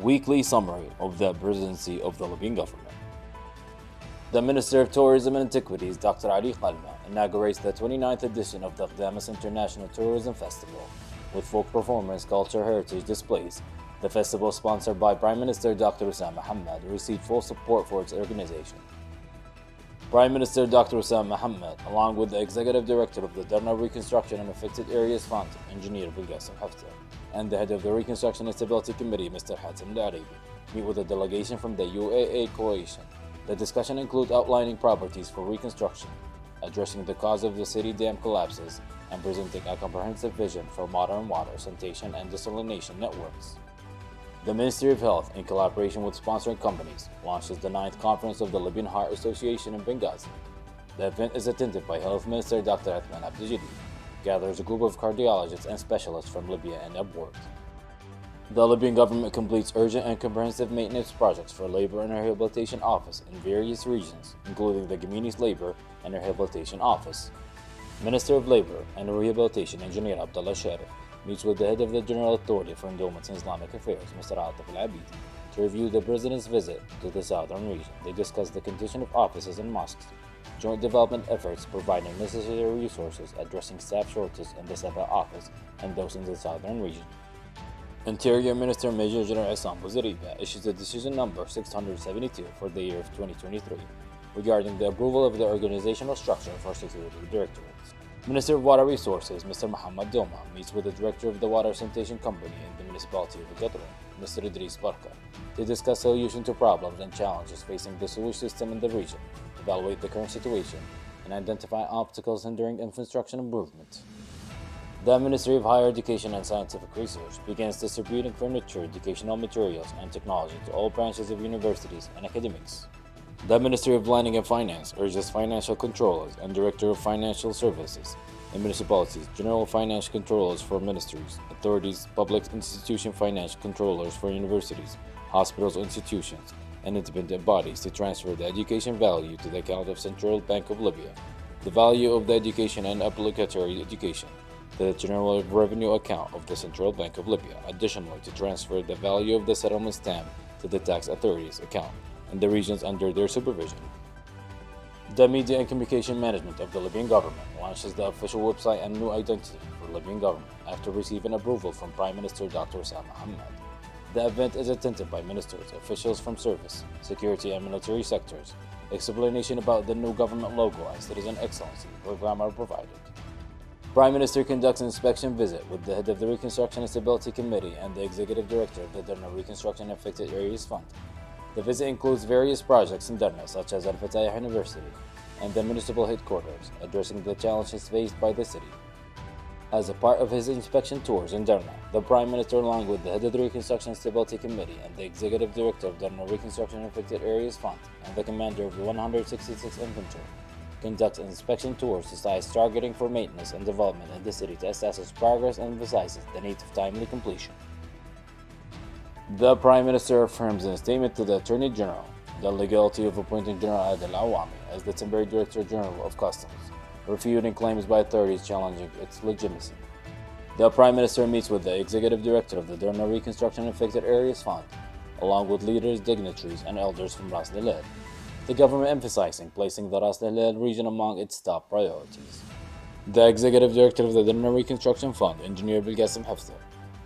Weekly summary of the Presidency of the Libyan government. The Minister of Tourism and Antiquities, Dr. Ali Khalma, inaugurates the 29th edition of the Damas International Tourism Festival with folk performance, culture, heritage displays. The festival, sponsored by Prime Minister Dr. Wissam Mohammed, received full support for its organization. Prime Minister Dr. Wissam Mohammed, along with the Executive Director of the Darna Reconstruction and Affected Areas Fund, Engineer Bilgasim Haftar, and the Head of the Reconstruction and Stability Committee, Mr. Hatem Al-Arabi, meet with a delegation from the UAA Coalition. The discussion includes outlining priorities for reconstruction, addressing the cause of the city dam collapses, and presenting a comprehensive vision for modern water, sanitation, and desalination networks. The Ministry of Health, in collaboration with sponsoring companies, launches the 9th Conference of the Libyan Heart Association in Benghazi. The event is attended by Health Minister Dr. Athman Abdijadid, gathers a group of cardiologists and specialists from Libya and abroad. The Libyan government completes urgent and comprehensive maintenance projects for Labor and Rehabilitation Office in various regions, including the Geminis Labor and Rehabilitation Office. Minister of Labor and Rehabilitation Engineer Abdullah Sharif meets with the head of the General Authority for Endowments and Islamic Affairs, Mr. Atif Al-Abidi, to review the President's visit to the southern region. They discuss the condition of offices and mosques, joint development efforts, providing necessary resources, addressing staff shortages in the Sabah office and those in the southern region. Interior Minister Major General Issam Bouzeriba issues a decision number 672 for the year of 2023 regarding the approval of the organizational structure for security directorates. Minister of Water Resources Mr. Muhammad Doma meets with the Director of the Water Sanitation Company in the Municipality of Gadrun, Mr. Idris Barka, to discuss solutions to problems and challenges facing the sewage system in the region, evaluate the current situation, and identify obstacles hindering infrastructure improvement. The Ministry of Higher Education and Scientific Research begins distributing furniture, educational materials, and technology to all branches of universities and academics. The Ministry of Planning and Finance urges financial controllers and Director of Financial Services in municipalities, general financial controllers for ministries, authorities, public institution financial controllers for universities, hospitals, institutions, and independent bodies to transfer the education value to the account of Central Bank of Libya, the value of the education and obligatory education to the General Revenue account of the Central Bank of Libya. Additionally, to transfer the value of the settlement stamp to the tax authorities account in the regions under their supervision. The Media and Communication Management of the Libyan government launches the official website and new identity for Libyan government after receiving approval from Prime Minister Dr. Wissam Mohammed. The event is attended by ministers, officials from service, security, and military sectors. Explanation about the new government logo and citizen excellency program are provided. Prime Minister conducts an inspection visit with the head of the Reconstruction and Stability Committee and the Executive Director of the Darna Reconstruction and Affected Areas Fund. The visit includes various projects in Darna, such as Al-Fatayah University and the municipal headquarters, addressing the challenges faced by the city. As a part of his inspection tours in Darna, the Prime Minister, along with the head of the Reconstruction and Stability Committee and the Executive Director of Darna Reconstruction and Affected Areas Fund and the Commander of the 166th Infantry, conducts inspection tours to sites targeting for maintenance and development in the city to assess its progress and emphasizes the need of timely completion. The Prime Minister affirms in a statement to the Attorney General the legality of appointing General Adel Awami as the temporary Director General of Customs, refuting claims by authorities challenging its legitimacy. The Prime Minister meets with the Executive Director of the Darna Reconstruction and Affected Areas Fund, along with leaders, dignitaries, and elders from Ras Dalal. The government emphasizing placing the Ras Dalal region among its top priorities. The Executive Director of the Darna Reconstruction Fund, Engineer Bilgasim Haftar,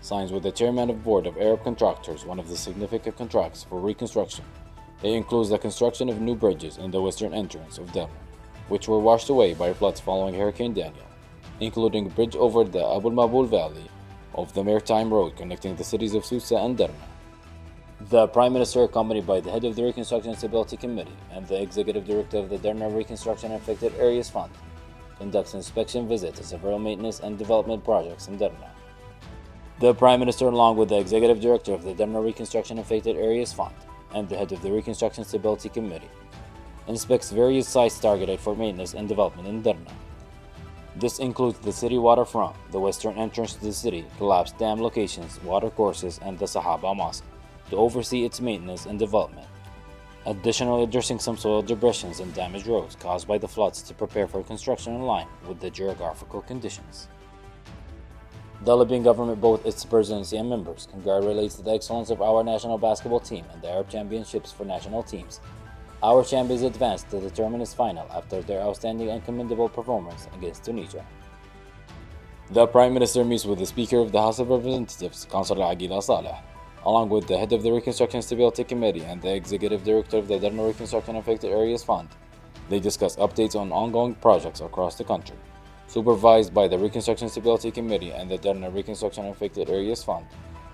signs with the Chairman of Board of Arab Contractors one of the significant contracts for reconstruction. It includes the construction of new bridges in the western entrance of Darna, which were washed away by floods following Hurricane Daniel, including a bridge over the Abu Mabul Valley of the Maritime Road connecting the cities of Susa and Darna. The Prime Minister, accompanied by the head of the Reconstruction and Stability Committee and the Executive Director of the Darna Reconstruction and Affected Areas Fund, conducts an inspection visit to several maintenance and development projects in Darna. The Prime Minister, along with the Executive Director of the Darna Reconstruction and Affected Areas Fund and the head of the Reconstruction and Stability Committee, inspects various sites targeted for maintenance and development in Darna. This includes the city waterfront, the western entrance to the city, collapsed dam locations, water courses, and the Sahaba Mosque, to oversee its maintenance and development. Additionally, addressing some soil depressions and damaged roads caused by the floods to prepare for construction in line with the geographical conditions. The Libyan government, both its presidency and members, congratulates the excellence of our national basketball team and the Arab Championships for national teams. Our champions advanced to the terminus final after their outstanding and commendable performance against Tunisia. The Prime Minister meets with the Speaker of the House of Representatives, Councillor Agila Saleh, along with the head of the Reconstruction Stability Committee and the Executive Director of the Darna Reconstruction Affected Areas Fund. They discuss updates on ongoing projects across the country, supervised by the Reconstruction Stability Committee and the Darna Reconstruction Affected Areas Fund,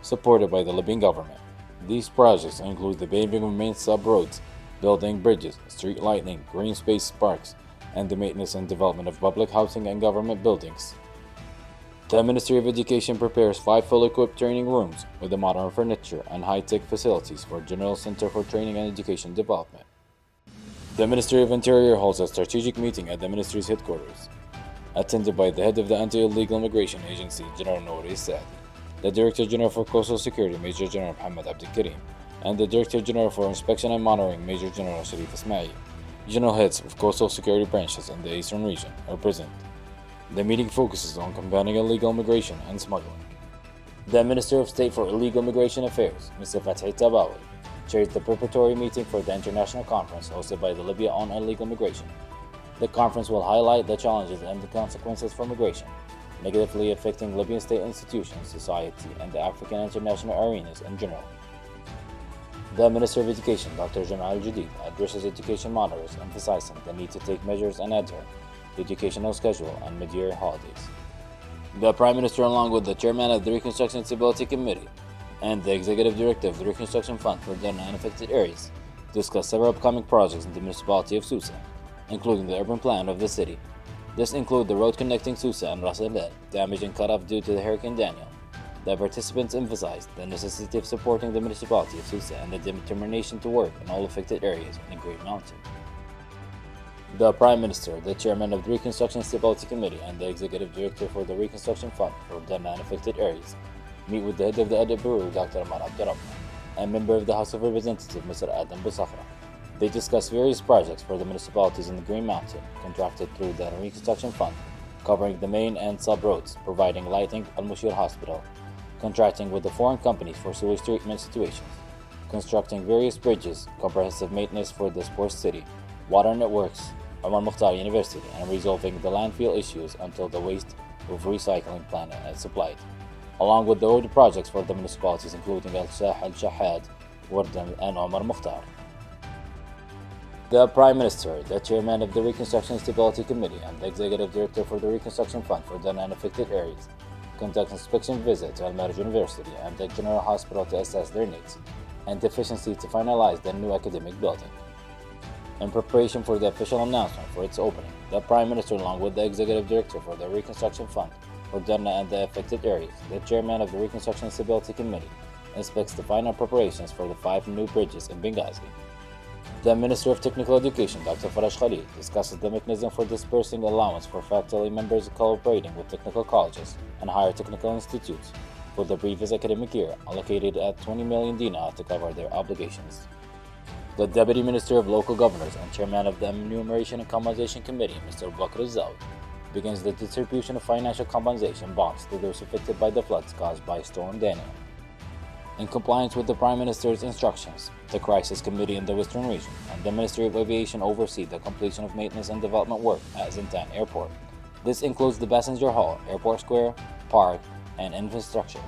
supported by the Libyan government. These projects include the paving of main sub-roads, building bridges, street lighting, green space parks, and the maintenance and development of public housing and government buildings. The Ministry of Education prepares 5 full-equipped training rooms with modern furniture and high-tech facilities for General Center for Training and Education Development. The Ministry of Interior holds a strategic meeting at the ministry's headquarters, attended by the head of the Anti-Illegal Immigration Agency, General Nouri Saadi, the Director General for Coastal Security, Major General Mohammed Abdel Karim, and the Director General for Inspection and Monitoring, Major General Sharif Ismail. General heads of coastal security branches in the Eastern region are present. The meeting focuses on combating illegal immigration and smuggling. The Minister of State for Illegal Immigration Affairs, Mr. Fathi Tabawi, chaired the preparatory meeting for the international conference hosted by the Libya on illegal migration. The conference will highlight the challenges and the consequences for migration, negatively affecting Libyan state institutions, society, and the African international arenas in general. The Minister of Education, Dr. Jamal Al-Jadid, addresses education monitors, emphasizing the need to take measures and adhere to the educational schedule and mid-year holidays. The Prime Minister, along with the Chairman of the Reconstruction Stability Committee and the Executive Director of the Reconstruction Fund for the unaffected areas, discussed several upcoming projects in the municipality of Susa, including the urban plan of the city. This includes the road connecting Susa and Ras Al-Lal, damaged and cut off due to the Hurricane Daniel. The participants emphasized the necessity of supporting the municipality of Susa and the determination to work in all affected areas in the Great Mountain. The Prime Minister, the Chairman of the Reconstruction Stability Committee, and the Executive Director for the Reconstruction Fund for the unaffected areas meet with the head of the Adab Bureau, Dr. Amar Abdurrahman, and member of the House of Representatives, Mr. Adam Busakhra. They discuss various projects for the municipalities in the Green Mountain, contracted through the Reconstruction Fund, covering the main and sub-roads, providing lighting at Al-Mushir Hospital, contracting with the foreign companies for sewage treatment situations, constructing various bridges, comprehensive maintenance for the sports city, water networks, Omar Mukhtar University, and resolving the landfill issues until the waste of recycling plant is supplied, along with the road projects for the municipalities including Al-Sahel, Shahad, Wardan, and Omar Mukhtar. The Prime Minister, the Chairman of the Reconstruction Stability Committee, and the Executive Director for the Reconstruction Fund for the unaffected areas conduct inspection visits to Al-Marj University and the General Hospital to assess their needs and deficiency to finalize the new academic building. In preparation for the official announcement for its opening, the Prime Minister, along with the Executive Director for the Reconstruction Fund for Darna and the affected areas, the Chairman of the Reconstruction Stability Committee, inspects the final preparations for the 5 new bridges in Benghazi. The Minister of Technical Education, Dr. Faraj Khalil, discusses the mechanism for dispersing allowance for faculty members cooperating with technical colleges and higher technical institutes for the previous academic year, allocated at 20 million dinar to cover their obligations. The Deputy Minister of Local Governors and Chairman of the Enumeration and Compensation Committee, Mr. Bakr Zaud, begins the distribution of financial compensation bonds to those affected by the floods caused by Storm Daniel. In compliance with the Prime Minister's instructions, the Crisis Committee in the Western Region and the Ministry of Aviation oversee the completion of maintenance and development work at Zintan Airport. This includes the passenger hall, airport square, park, and infrastructure,